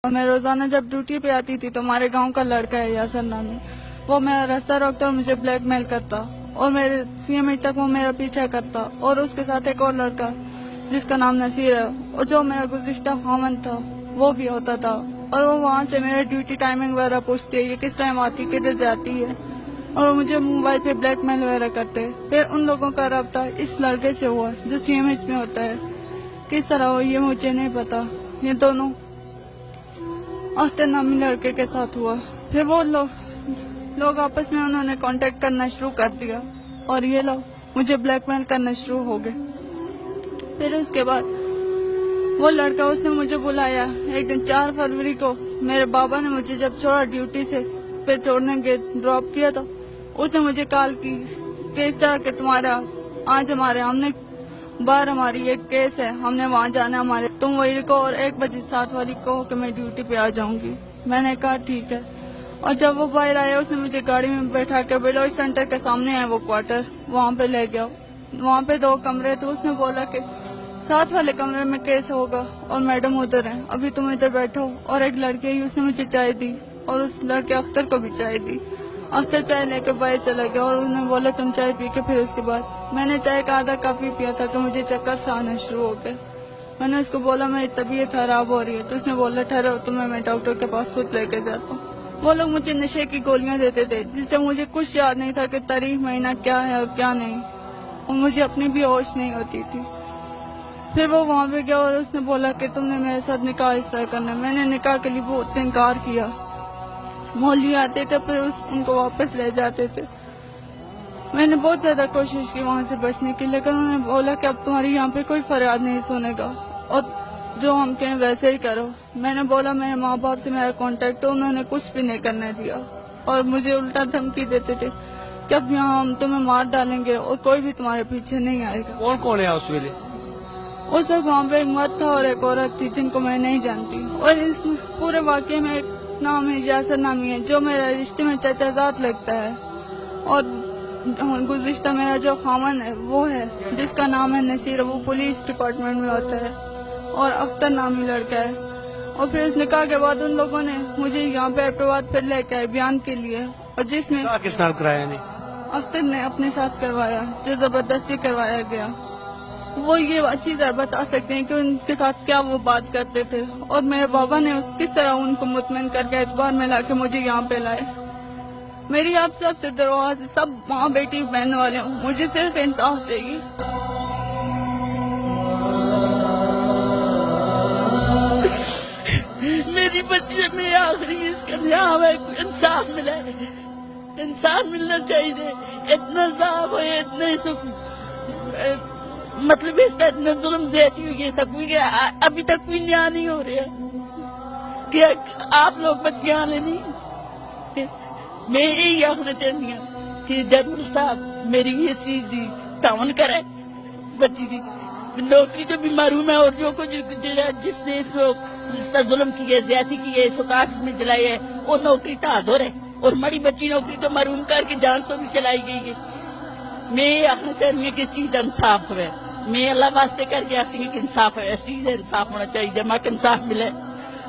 اور میں روزانہ جب ڈیوٹی پہ آتی تھی تو ہمارے گاؤں کا لڑکا ہے یاسر نامی، وہ میرا راستہ روکتا اور مجھے بلیک میل کرتا اور میرے CM تک وہ میرا پیچھا کرتا، اور اس کے ساتھ ایک اور لڑکا جس کا نام نصیر ہے اور جو میرا گزشتہ خاوند تھا وہ بھی ہوتا تھا، اور وہ وہاں سے میرے ڈیوٹی ٹائمنگ وغیرہ پوچھتے یہ کس ٹائم آتی کدھر جاتی ہے، اور مجھے موبائل پہ بلیک میل وغیرہ کرتے۔ پھر ان لوگوں کا رابطہ اس لڑکے سے ہوا جو CMH میں ہوتا ہے، کس طرح ہو یہ مجھے نہیں پتا، یہ دونوں اختر نامی لڑکے کے ساتھ ہوا۔ پھر وہ لوگ آپس میں انہوں نے کانٹیکٹ کرنا شروع کر دیا اور یہ لوگ مجھے بلیک میل کرنا شروع ہو گئے۔ پھر اس کے بعد وہ لڑکا اس نے مجھے بلایا ایک دن 4 فروری کو، میرے بابا نے مجھے جب چھوڑا ڈیوٹی سے پھر چھوڑنے کے ڈراپ کیا تو اس نے مجھے کال کی کہ اس طرح کہ تمہارا آج ہماری ایک کیس ہے، ہم نے وہاں جانا ہمارے، تم وہی رکو اور 1:07 والی کو کہ میں ڈیوٹی پہ آ جاؤں گی۔ میں نے کہا ٹھیک ہے، اور جب وہ باہر آیا اس نے مجھے گاڑی میں بیٹھا کے بلوچ سینٹر کے سامنے ہے وہ کوارٹر، وہاں پہ لے گیا۔ وہاں پہ 2 کمرے تھے، اس نے بولا کہ 7 والے کمرے میں کیس ہوگا اور میڈم ادھر ہیں، ابھی تم ادھر بیٹھو، اور ایک لڑکی آئی اس نے مجھے چائے دی اور اس لڑکے اختر کو بھی چائے دی۔ اختر چائے لے کے باہر چلا گیا اور انہوں نے بولا تم چائے پی کے، پھر اس کے بعد میں نے چائے کا آدھا کپ ہی پیا تھا کہ مجھے چکر سے آنا شروع ہو گئے۔ میں نے اس کو بولا میری طبیعت خراب ہو رہی ہے تو اس نے بولا ٹھہرو تمہیں میں ڈاکٹر کے پاس خود لے کے جاتا ہوں۔ وہ لوگ مجھے نشے کی گولیاں دیتے تھے جس سے مجھے کچھ یاد نہیں تھا کہ تاریخ مہینہ کیا ہے اور کیا نہیں، اور مجھے اپنی بھی ہوش نہیں ہوتی تھی۔ پھر وہ وہاں پہ گیا اور اس نے بولا کہ تم نے میرے ساتھ نکاح اس طرح کرنا ہے۔ میں نے نکاح کے لیے بہت انکار کیا، مولوی آتے تھے پھر ان کو واپس لے جاتے تھے۔ میں نے بہت زیادہ کوشش کی وہاں سے بچنے کی، لیکن انہوں نے بولا کہ اب تمہاری یہاں پہ کوئی فریاد نہیں سنے گا اور جو ہم کہیں ویسے ہی کرو۔ میں نے بولا میرے ماں باپ سے میرا کانٹیکٹ، انہوں نے کچھ بھی نہیں کرنے دیا اور مجھے الٹا دھمکی دیتے تھے کہ اب یہاں ہم تمہیں مار ڈالیں گے اور کوئی بھی تمہارے پیچھے نہیں آئے گا۔ کون کون ہے اس ویلے؟ اس وقت وہاں پہ ایک مرد تھا اور ایک عورت تھی جن کو میں نہیں جانتی، اور اس پورے واقعے میں ایک نام ہے یاسر نامی ہے جو میرا رشتے میں چچا زاد لگتا ہے، اور گزشتہ میرا جو خاوند ہے وہ ہے جس کا نام ہے نصیر، وہ پولیس ڈپارٹمنٹ میں ہوتا ہے، اور اختر نامی لڑکا ہے۔ اور پھر اس نکاح کے بعد ان لوگوں نے مجھے یہاں پہ ایبٹواد پھر لے کے آئے بیان کے لیے، اور جس میں کس سال کرایا نہیں؟ اختر نے اپنے ساتھ کروایا جو زبردستی کروایا گیا۔ وہ یہ اچھی طرح بتا سکتے ہیں کہ ان کے ساتھ کیا وہ بات کرتے تھے، اور میرے بابا نے کس طرح ان کو مطمئن کر کے اعتبار میں لا کے مجھے یہاں پہ لائے۔ میری آپ سب سے درخواست ہے، سب ماں بیٹی بہن والے ہوں، مجھے صرف انصاف چاہیے۔ میری بچی سے میری آخری اس کا نام ہے، انصاف ملے، انصاف ملنا چاہیے۔ اتنا صاف ہے، اتنے مطلب اس کا اتنا ظلم زیادتی ہوئی ہے سب کہ ابھی تک کوئی نیاں نہیں ہو رہا کہ آپ لوگ بچیاں نہیں۔ میں یہی آخنا چاہتی ہوں کہ جنرل صاحب میری اس چیز دی تعاون کرے، بچی دی نوکری تو بھی محروم ہے، اور جو کچھ جس نے اس کا ظلم کی ہے، زیادتی کی ہے، سکاکس میں جلائی ہے، وہ نوکری تعذر ہے، اور مڑی بچی نوکری تو محروم کر کے جان تو بھی چلائی گئی ہے۔ میں یہ آخنا چاہتی ہوں کہ اس چیز انصاف ہے، میں اللہ واسطے کر کے آختی ہوں کہ انصاف ہے، اس چیز انصاف ہونا چاہیے، جب ماں انصاف ملے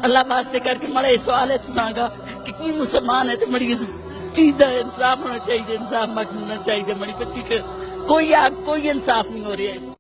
اللہ واسطے کر کے۔ مڑا یہ سوال ہے تو سانگا کہ کوئی مسلمان ہے تو مڑی چیز کا انصاف ہونا چاہیے، انصاف ملنا چاہیے، مڑی بچی کے کوئی انصاف نہیں ہو رہا ہے۔